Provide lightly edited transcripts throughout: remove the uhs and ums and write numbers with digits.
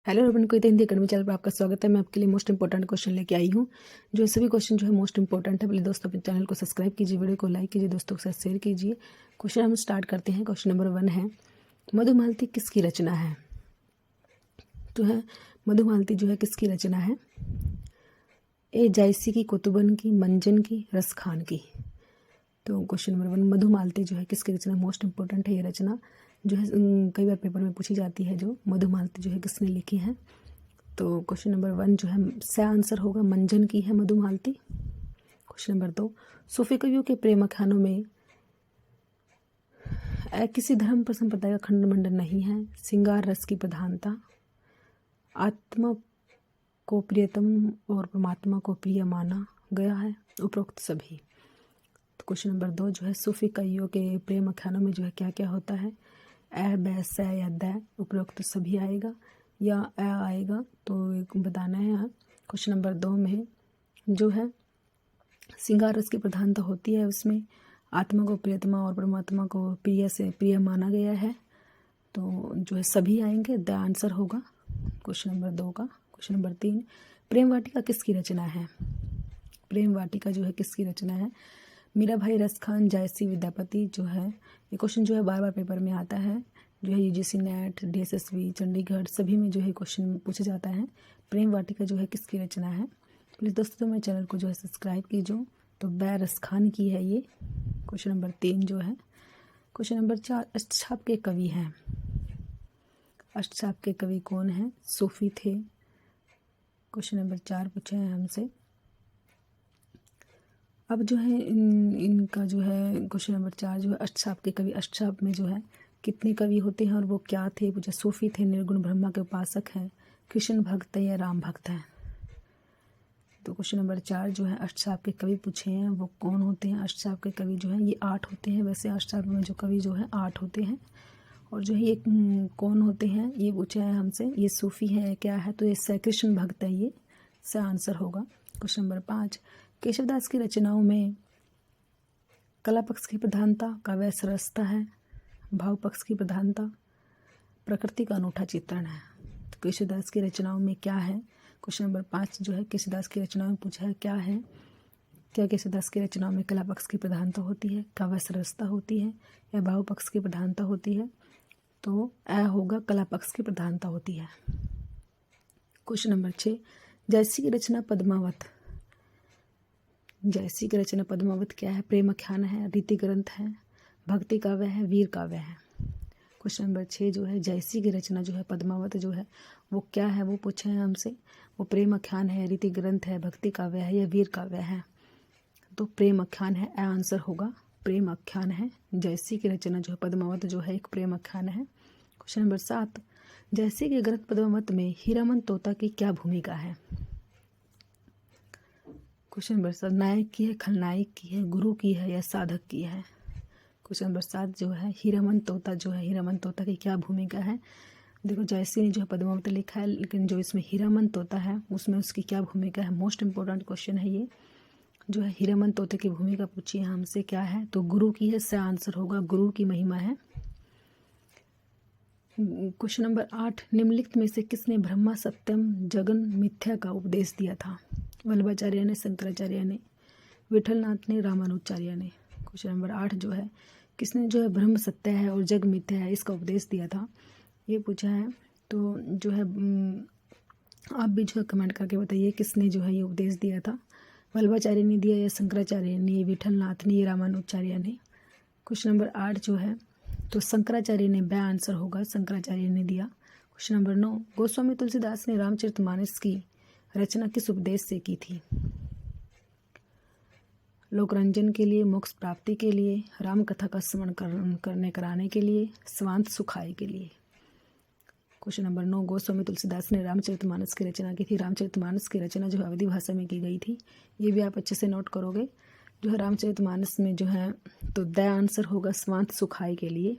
Hello everyone, कोई Hindi academy channel पर आपका स्वागत है। मैं आपके लिए मोस्ट इंपॉर्टेंट क्वेश्चन लेके आई हूँ। जो सभी क्वेश्चन जो है मोस्ट इंपॉर्टेंट है। पहले दोस्तों अपने चैनल को सब्सक्राइब कीजिए, वीडियो को लाइक कीजिए, दोस्तों के साथ शेयर कीजिए। क्वेश्चन हम स्टार्ट करते हैं। क्वेश्चन नंबर 1 है, मधुमालती किसकी रचना है? तो है मधुमालती जो है किसकी रचना है? ए जायसी की, कुतुबन की, मंजन की, रस खान की। तो क्वेश्चन नंबर 1, मधुमालती जो है किसकी रचना? मोस्ट इंपॉर्टेंट है ये रचना, जो है कई बार पेपर में पूछी जाती है। जो मधुमालती जो है किसने लिखी है? तो क्वेश्चन नंबर 1 जो है सही आंसर होगा, मंजन की है मधुमालती। क्वेश्चन नंबर 2, सूफी कवियों के प्रेम आख्यानों में किसी धर्म पर संप्रदाय का खंड मंडन नहीं है। श्रृंगार रस की प्रधानता, आत्मा को प्रियतम और परमात्मा को प्रिय माना गया है, उपरोक्त सभी। तो क्वेश्चन नंबर 2 जो है सूफी कवियों के प्रेम आख्यानों में जो है क्या क्या होता है? ए, बै, से या द, उपरोक्त सभी आएगा या ए आएगा, तो एक बताना है। यहाँ क्वेश्चन नंबर 2 में जो है श्रृंगार रस की प्रधानता होती है, उसमें आत्मा को प्रियतमा और परमात्मा को प्रिय से प्रिय माना गया है, तो जो है सभी आएंगे, द आंसर होगा क्वेश्चन नंबर 2 का। क्वेश्चन नंबर 3, प्रेम वाटिका किसकी रचना है? प्रेम वाटिका जो है किसकी रचना है? मीरा भाई रस खान, जायसी विद्यापति। जो है ये क्वेश्चन जो है बार बार पेपर में आता है, जो है यूजीसी नेट, डीएसएसबी, चंडीगढ़ सभी में जो है क्वेश्चन पूछा जाता है। प्रेम वाटिका जो है किसकी रचना है? प्लीज़ दोस्तों मेरे चैनल को जो है सब्सक्राइब कीजिए। तो बै रस खान की है ये। क्वेश्चन नंबर 3 जो है। क्वेश्चन नंबर 4, अष्टछाप के कवि हैं। अष्टछाप के कवि कौन हैं? सूफी थे। क्वेश्चन नंबर 4 पूछे हैं हमसे। अब जो है इनका जो है क्वेश्चन नंबर 4 जो है अष्टछाप के कवि, अष्टछाप में जो है कितने कवि होते हैं और वो क्या थे? पूछा सूफी थे, निर्गुण ब्रह्मा के उपासक हैं, कृष्ण भक्त है या राम भक्त हैं? तो क्वेश्चन नंबर 4 जो है अष्टछाप के कवि पूछे हैं, वो कौन होते हैं? अष्टछाप के कवि जो है ये 8 होते हैं। वैसे अष्टछाप में जो कवि जो है 8 होते हैं। और जो है ये कौन होते हैं ये पूछा है हमसे। ये सूफी है, क्या है? तो ये कृष्ण भक्त है, ये से आंसर होगा। क्वेश्चन नंबर 5, केशवदास की रचनाओं में कला पक्ष की प्रधानता, काव्य सरसता है, भाव पक्ष की प्रधानता, प्रकृति का अनूठा चित्रण है। तो केशवदास की रचनाओं में क्या है? क्वेश्चन नंबर 5 जो है केशवदास की रचनाओं में पूछा है क्या है? क्या केशवदास की रचनाओं में कला पक्ष की प्रधानता होती है, काव्य सरसता होती है या भाव पक्ष की प्रधानता होती है? तो ए होगा, कला पक्ष की प्रधानता होती है। क्वेश्चन नंबर 6, जयसी की रचना पद्मावत। जयसी की रचना पद्मावत क्या है? प्रेम आख्यान है, रीति ग्रंथ है, भक्ति काव्य है, वीर काव्य है। क्वेश्चन नंबर 6 जो है जयसी की रचना जो है पद्मावत जो है वो क्या है? वो पूछे हैं हमसे। वो प्रेम आख्यान है, रीति ग्रंथ है, भक्ति काव्य है या वीर काव्य है? तो प्रेम आख्यान है, ए आंसर होगा, प्रेम आख्यान है। जयसी की रचना जो है पद्मावत जो है एक प्रेम आख्यान है। क्वेश्चन नंबर 7, जयसी के ग्रंथ पद्मावत में हीरामन तोता की क्या भूमिका है? क्वेश्चन नंबर 7, नायक की है, खलनायक की है, गुरु की है या साधक की है? क्वेश्चन नंबर 7 जो है हीरामन तोता जो है, हीरामन तोता की क्या भूमिका है? देखो जयसी ने जो है पद्मावत लिखा है, लेकिन जो इसमें हीरामन तोता है उसमें उसकी क्या भूमिका है? मोस्ट इंपॉर्टेंट क्वेश्चन है ये। जो है हीरामन तोते की भूमिका पूछी है हमसे, क्या है? तो गुरु की है, से आंसर होगा, गुरु की महिमा है। क्वेश्चन नंबर 8, निम्नलिखित में से किसने ब्रह्मा सत्यम जगन मिथ्या का उपदेश दिया था? वल्लभाचार्य ने, शंकराचार्य ने, विठलनाथ ने, रामानुजाचार्य ने। क्वेश्चन नंबर 8 जो है किसने जो है ब्रह्म सत्य है और जग मिथ्या है इसका उपदेश दिया था, ये पूछा है। तो जो है आप भी जो है कमेंट करके बताइए किसने जो है ये उपदेश दिया था। वल्लभाचार्य ने दिया या शंकराचार्य ने, विठलनाथ ने, रामानुजाचार्य ने? क्वेश्चन नंबर 8 जो है तो शंकराचार्य ने, बै आंसर होगा, शंकराचार्य ने दिया। क्वेश्चन नंबर 9, गोस्वामी तुलसीदास ने रामचरितमानस की रचना किस उपदेश से की थी? लोकरंजन के लिए, मोक्ष प्राप्ति के लिए, राम कथा का स्मरण करने कराने के लिए, स्वांत सुखाय के लिए? क्वेश्चन नंबर 9, गोस्वामी तुलसीदास ने रामचरितमानस की रचना की थी। रामचरितमानस की रचना जो है अवधी भाषा में की गई थी, ये भी आप अच्छे से नोट करोगे। जो है रामचरितमानस में जो है तो द आंसर होगा, स्वांत सुखाय के लिए।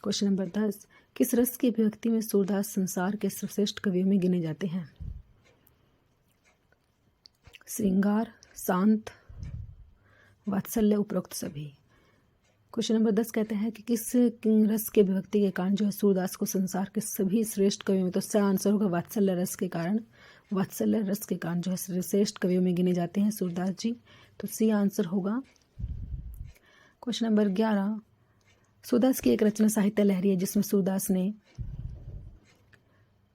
क्वेश्चन नंबर 10, किस रस की अभिव्यक्ति में सूरदास संसार के सर्वश्रेष्ठ कवियों में गिने जाते हैं? श्रृंगार, शांत, वात्सल्य, उपरोक्त सभी। क्वेश्चन नंबर 10 कहते हैं कि किस रस के विभक्ति के कारण जो है सूरदास को संसार के सभी श्रेष्ठ कवियों में, तो इसका आंसर होगा वात्सल्य रस के कारण। वात्सल्य रस के कारण जो है श्रेष्ठ कवियों में गिने जाते हैं सूरदास जी, तो सी आंसर होगा। क्वेश्चन नंबर 11, सूरदास की एक रचना साहित्य लहरी है जिसमें सूरदास ने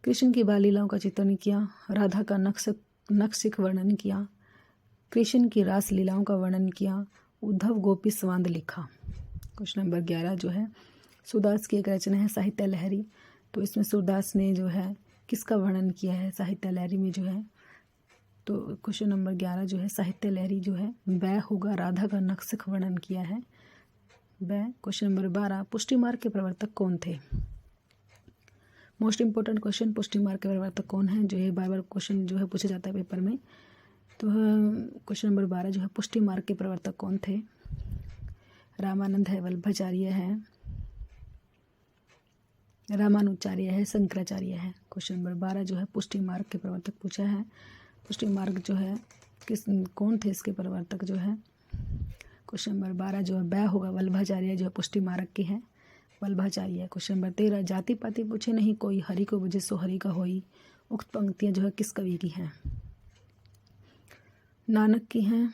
कृष्ण की बाल लीलाओं का चित्रण किया, राधा का नक्शिक वर्णन किया, कृष्ण की रास लीलाओं का वर्णन किया, उद्धव गोपी स्वांद लिखा। क्वेश्चन नंबर 11 जो है सूरदास की एक रचना है साहित्य लहरी, तो इसमें सूरदास ने जो है किसका वर्णन किया है साहित्य लहरी में जो है, तो क्वेश्चन नंबर 11 जो है साहित्य लहरी जो है वह होगा, राधा का नक्शिक वर्णन किया है वह। क्वेश्चन नंबर 12, पुष्टि मार्ग के प्रवर्तक कौन थे? मोस्ट इंपॉर्टेंट क्वेश्चन, पुष्टि मार्ग के प्रवर्तक कौन है, जो है बार बार क्वेश्चन जो है पूछा जाता है पेपर में। तो क्वेश्चन नंबर 12 जो है पुष्टि मार्ग के प्रवर्तक कौन थे? रामानंद है, वल्लभाचार्य है, रामानुजाचार्य है, शंकराचार्य है। क्वेश्चन नंबर 12 जो है पुष्टि मार्ग के प्रवर्तक पूछा है। पुष्टि मार्ग जो है कौन थे इसके प्रवर्तक जो है? क्वेश्चन नंबर 12 जो है वह होगा वल्लभाचार्य जो है पुष्टि मार्ग के हैं, वल्लभाचार्य। क्वेश्चन नंबर 13, जाति पाति पूछे नहीं कोई, हरि को बुझे सो हरि का होई। उक्त पंक्तियां जो है किस कवि की हैं? नानक की हैं,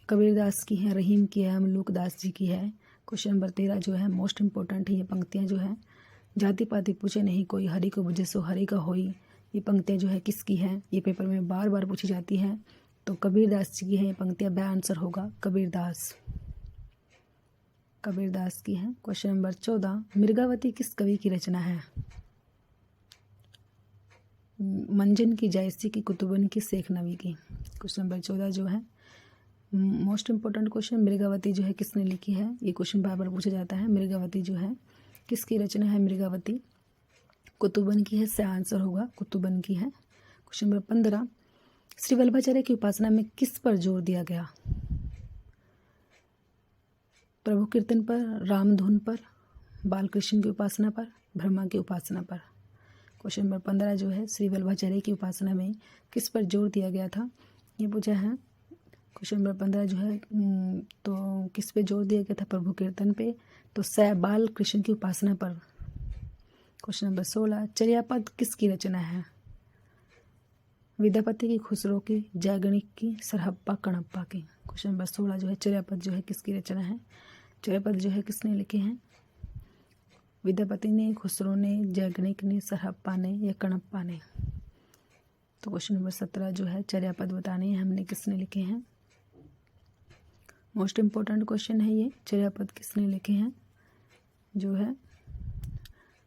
कबीरदास की है, रहीम की है, मलूकदास जी की है। क्वेश्चन नंबर 13 जो है मोस्ट इंपॉर्टेंट है, ये पंक्तियां जो है जाति पाति पूछे नहीं कोई, हरि को बुझे सो हरि का होई, ये पंक्तियां जो है किसकी हैं? ये पेपर में बार बार पूछी जाती हैं, तो कबीरदास जी की है ये पंक्तियां, वह आंसर होगा कबीरदास की है। क्वेश्चन नंबर 14, मृगावती किस कवि की रचना है? मंजन की, जायसी की, कुतुबन की, शेख नवी की। क्वेश्चन नंबर 14 जो है मोस्ट इंपॉर्टेंट क्वेश्चन, मृगावती जो है किसने लिखी है? ये क्वेश्चन बार बार पूछा जाता है। मृगावती जो है किसकी रचना है? मृगावती कुतुबन की है, से आंसर होगा कुतुबन की है। क्वेश्चन नंबर 15, श्री वल्लभाचार्य की उपासना में किस पर जोर दिया गया? प्रभु कीर्तन पर, रामधुन पर, बालकृष्ण की उपासना पर, ब्रह्मा की उपासना पर। क्वेश्चन नंबर 15 जो है श्री वल्लभाचार्य की उपासना में किस पर जोर दिया गया था, ये पूछा है। क्वेश्चन नंबर 15 जो है तो किस पे जोर दिया गया था? प्रभु कीर्तन पे, तो बाल कृष्ण की उपासना पर। क्वेश्चन नंबर 16, चर्यापद किसकी रचना है? विद्यापति की, खुसरो की, जयगणिक की, सरहप्पा कणप्पा की। क्वेश्चन नंबर 16 जो है चर्यापद जो है किसकी रचना है? चर्यापद जो है किसने लिखे हैं? विद्यापति ने, खुसरो ने, जयगणिक ने, सरहप्पा ने या कणप्पा ने। तो क्वेश्चन नंबर 17 जो है चर्यापद बताने हैं हमने किसने लिखे हैं। मोस्ट इम्पोर्टेंट क्वेश्चन है ये, चर्यापद किसने लिखे हैं जो है,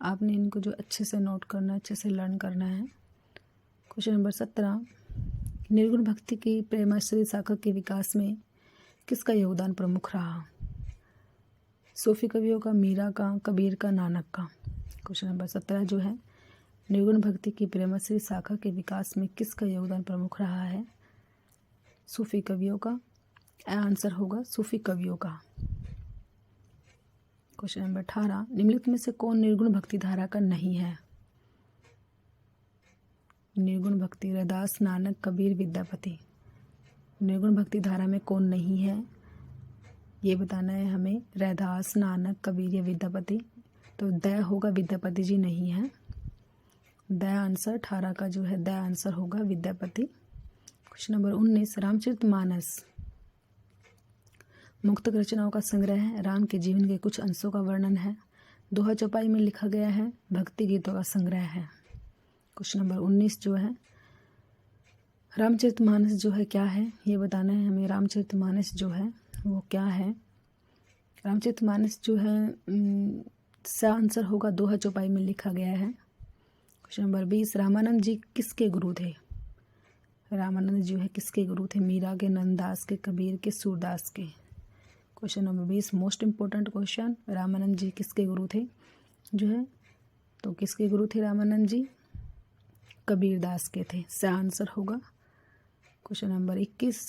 आपने इनको जो अच्छे से नोट करना, अच्छे से लर्न करना है। क्वेश्चन नंबर 17, निर्गुण भक्ति की प्रेमाश्रय शाखा के विकास में किसका योगदान प्रमुख रहा? सूफी कवियों का, मीरा का, कबीर का, नानक का। क्वेश्चन नंबर 17 जो है निर्गुण भक्ति की प्रेमाश्रय शाखा के विकास में किसका योगदान प्रमुख रहा है? सूफी कवियों का, आंसर होगा सूफी कवियों का। क्वेश्चन नंबर 18, निम्नलिखित में से कौन निर्गुण भक्ति धारा का नहीं है? निर्गुण भक्ति, रैदास, नानक, कबीर, विद्यापति। निर्गुण भक्ति धारा में कौन नहीं है ये बताना है हमें। रैदास, नानक, कबीर या विद्यापति। तो द होगा, विद्यापति जी नहीं है। द आंसर 18 का जो है द आंसर होगा विद्यापति। क्वेश्चन नंबर 19, रामचरितमानस मुक्तक रचनाओं का संग्रह है, राम के जीवन के कुछ अंशों का वर्णन है, दोहा चौपाई में लिखा गया है, भक्ति गीतों का संग्रह है। क्वेश्चन नंबर 19 जो है रामचरितमानस जो है क्या है ये बताना है हमें। रामचरितमानस जो है वो क्या है? रामचरितमानस जो है सा आंसर होगा, दोहा चौपाई में लिखा गया है। क्वेश्चन नंबर 20, रामानंद जी किसके गुरु थे? रामानंद जो है किसके गुरु थे? मीरा के, नंददास के, कबीर के, सूरदास के। Question number 20 most important question, Ramanand ji किसके गुरु थे जो है, तो किसके गुरु थे रामानंद जी? कबीरदास के थे, से आंसर होगा। क्वेश्चन नंबर 21,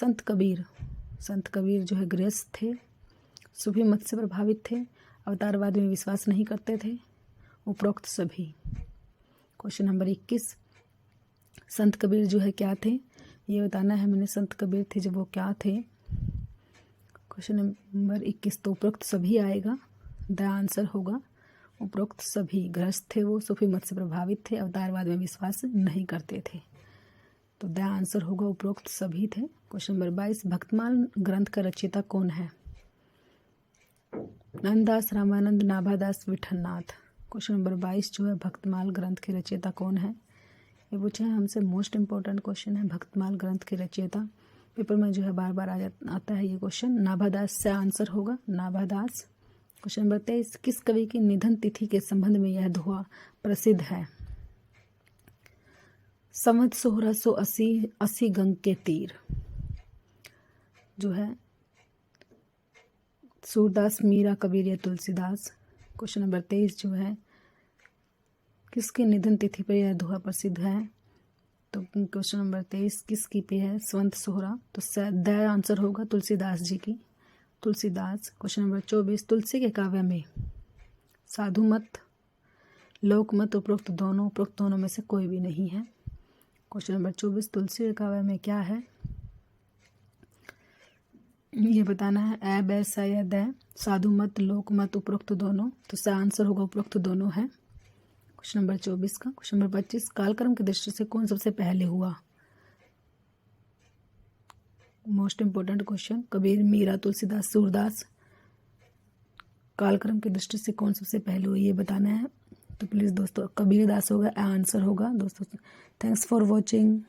संत कबीर जो है गृहस्थ थे, सूफी मत से प्रभावित थे, अवतारवाद में विश्वास नहीं करते थे, उपरोक्त सभी। क्वेश्चन नंबर 21, संत कबीर जो है क्या थे ये बताना है मैंने। संत कबीर थे जब वो क्या थे, क्वेश्चन नंबर 21, तो उपरोक्त सभी आएगा। द आंसर होगा उपरोक्त सभी। गृहस्थ थे वो, सूफी मत से प्रभावित थे, अवतारवाद में विश्वास नहीं करते थे। तो द आंसर होगा उपरोक्त सभी थे। क्वेश्चन नंबर 22, भक्तमाल ग्रंथ का रचयिता कौन है? नंददास, रामानंद, नाभादास, विठलनाथ। क्वेश्चन नंबर 22 जो है भक्तमाल ग्रंथ के रचयिता कौन है? ये पूछे हैं हमसे, मोस्ट इंपॉर्टेंट क्वेश्चन है। भक्तमाल ग्रंथ के रचयिता पेपर में जो है बार बार आता है ये क्वेश्चन। नाभादास से आंसर होगा नाभादास। क्वेश्चन नंबर 23, किस कवि की निधन तिथि के संबंध में यह दोहा प्रसिद्ध है? संवत 1680, 80 गंग के तीर जो है सूरदास, मीरा, कबीर या तुलसीदास। क्वेश्चन नंबर 23 जो है किसके निधन तिथि पर यह दोहा प्रसिद्ध है? तो क्वेश्चन नंबर 23 किसकी पे है? संवत 16, तो द आंसर होगा तुलसीदास जी की, तुलसीदास। क्वेश्चन नंबर 24, तुलसी के काव्य में साधु मत, लोक मत, उपरोक्त दोनों में से कोई भी नहीं है। क्वेश्चन नंबर 24, तुलसी के काव्य में क्या है ये बताना है। ए, बै, स या द, साधु मत, लोक मत, उपरोक्त दोनों। तो स आंसर होगा उपरोक्त दोनों है क्वेश्चन नंबर 24 का। क्वेश्चन नंबर 25, कालक्रम की दृष्टि से कौन सबसे पहले हुआ? Most important question. Kabir, Meera, Tulsidas, Surdas. कालक्रम की दृष्टि से कौन सबसे पहले हुआ ये बताना है। तो प्लीज़ दोस्तों कबीरदास होगा, आंसर होगा दोस्तों। Thanks for watching.